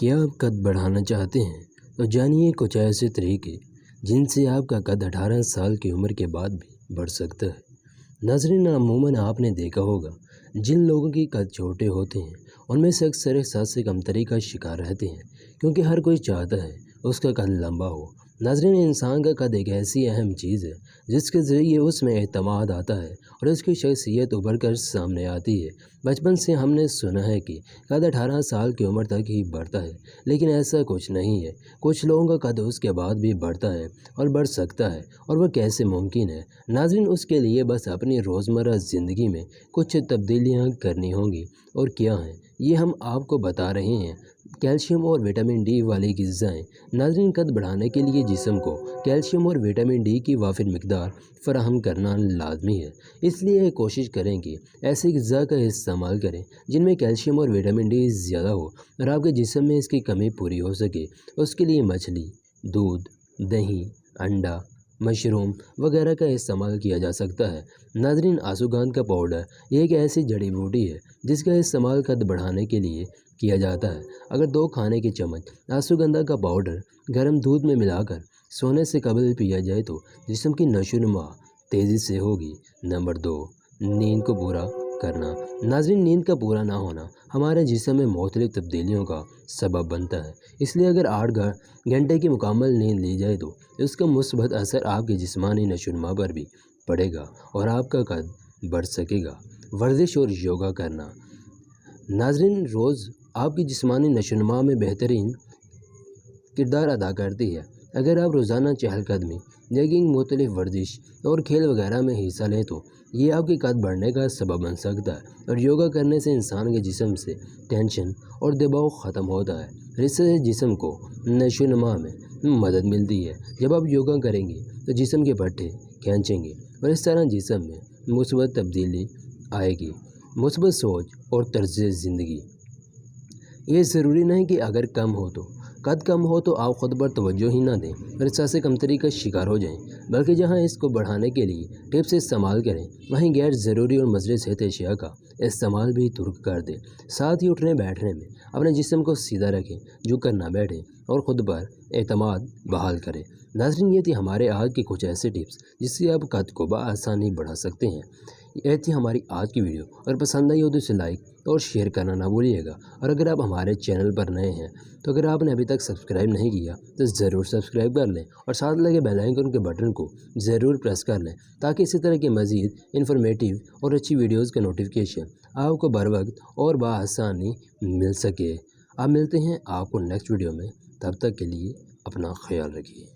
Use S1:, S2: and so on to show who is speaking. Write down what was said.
S1: क्या आप कद बढ़ाना चाहते हैं तो जानिए कुछ ऐसे तरीके जिन से आपका कद 18 साल की उम्र के बाद भी बढ़ सकता है। नाज़रीन, अमूमन आपने देखा होगा जिन लोगों की कद छोटे होते हैं उनमें से अक्सर एहसास से कमतरी का शिकार रहते हैं, क्योंकि हर कोई चाहता है उसका कद लंबा हो। नाज़रीन, इंसान का कद एक ऐसी अहम चीज़ है जिसके ज़रिए उसमें एतमाद आता है और उसकी शख्सियत उभर कर सामने आती है। बचपन से हमने सुना है कि कद 18 साल की उम्र तक ही बढ़ता है, लेकिन ऐसा कुछ नहीं है। कुछ लोगों का कद उसके बाद भी बढ़ता है और बढ़ सकता है, और वह कैसे मुमकिन है? नाज़रीन, उसके लिए बस अपनी रोज़मर्रा ज़िंदगी में कुछ तब्दीलियाँ करनी होंगी। और क्या हैं ये हम आपको बता रहे हैं। कैल्शियम और विटामिन डी वाली ग़िज़ाएँ। नाज़रीन, कद बढ़ाने के लिए जिस्म को कैल्शियम और विटामिन डी की वाफिर मिकदार फ़राहम करना लाजमी है। इसलिए कोशिश करें कि ऐसी ग़िज़ा का इस्तेमाल करें जिनमें कैल्शियम और विटामिन डी ज़्यादा हो और आपके जिस्म में इसकी कमी पूरी हो सके। उसके लिए मछली, दूध, दही, अंडा, मशरूम वगैरह का इस्तेमाल किया जा सकता है। नाज़रीन, आशुगंधा का पाउडर ये एक ऐसी जड़ी बूटी है जिसका इस्तेमाल कद बढ़ाने के लिए किया जाता है। अगर 2 खाने के चम्मच अश्वगंधा का पाउडर गर्म दूध में मिलाकर सोने से कबल पिया जाए तो जिस्म की नशोनुमा तेज़ी से होगी। नंबर 2, नींद को पूरा करना। नाज़रीन, नींद का पूरा ना होना हमारे जिस्म में मुख्तलिफ तब्दीलियों का सबब बनता है। इसलिए अगर 8 घंटे की मुकम्मल नींद ली जाए तो इसका मुस्बत असर आपके जिस्मानी नशोनुमा पर भी पड़ेगा और आपका कद बढ़ सकेगा। वर्जिश और योगा करना। नाज़रीन, रोज़ आपकी जिस्मानी नशोनुमा में बेहतरीन किरदार अदा करती है। अगर आप रोज़ाना चहलकदमी, जॉगिंग, मुख्तलिफ वर्जिश और खेल वगैरह में हिस्सा लें तो ये आपके कद बढ़ने का सबब बन सकता है। और योगा करने से इंसान के जिस्म से टेंशन और दबाव ख़त्म होता है, जिससे जिस्म को नशोनुमा में मदद मिलती है। जब आप योगा करेंगे तो जिस्म के पट्टे खींचेंगे और इस तरह जिस्म में मुस्बत तब्दीली आएगी। मुस्बत सोच और तर्ज ज़िंदगी। ये ज़रूरी नहीं कि अगर कद कम हो तो आप ख़ुद पर तवज्जो ही ना दें और एहसास कमतरी का शिकार हो जाएं, बल्कि जहां इसको बढ़ाने के लिए टिप्स इस्तेमाल करें वहीं गैर ज़रूरी और मज़र सेहत अशिया का इस्तेमाल भी तुर्क कर दें। साथ ही उठने बैठने में अपने जिस्म को सीधा रखें, झुक कर ना बैठें और ख़ुद पर एतमाद बहाल करें। नाज़रीन, ये थी हमारे आज के कुछ ऐसे टिप्स जिससे आप कद को बआसानी बढ़ा सकते हैं। ये थी हमारी आज की वीडियो, और पसंद आई हो तो इसे लाइक और शेयर करना ना भूलिएगा। और अगर आप हमारे चैनल पर नए हैं तो अगर आपने अभी तक सब्सक्राइब नहीं किया तो ज़रूर सब्सक्राइब कर लें और साथ लगे बेल आइकन के बटन को ज़रूर प्रेस कर लें, ताकि इसी तरह के मज़ीद इन्फॉर्मेटिव और अच्छी वीडियोज़ का नोटिफिकेशन आपको बर वक्त और बआसानी मिल सके। अब मिलते हैं आपको नेक्स्ट वीडियो में, तब तक के लिए अपना ख्याल रखिए।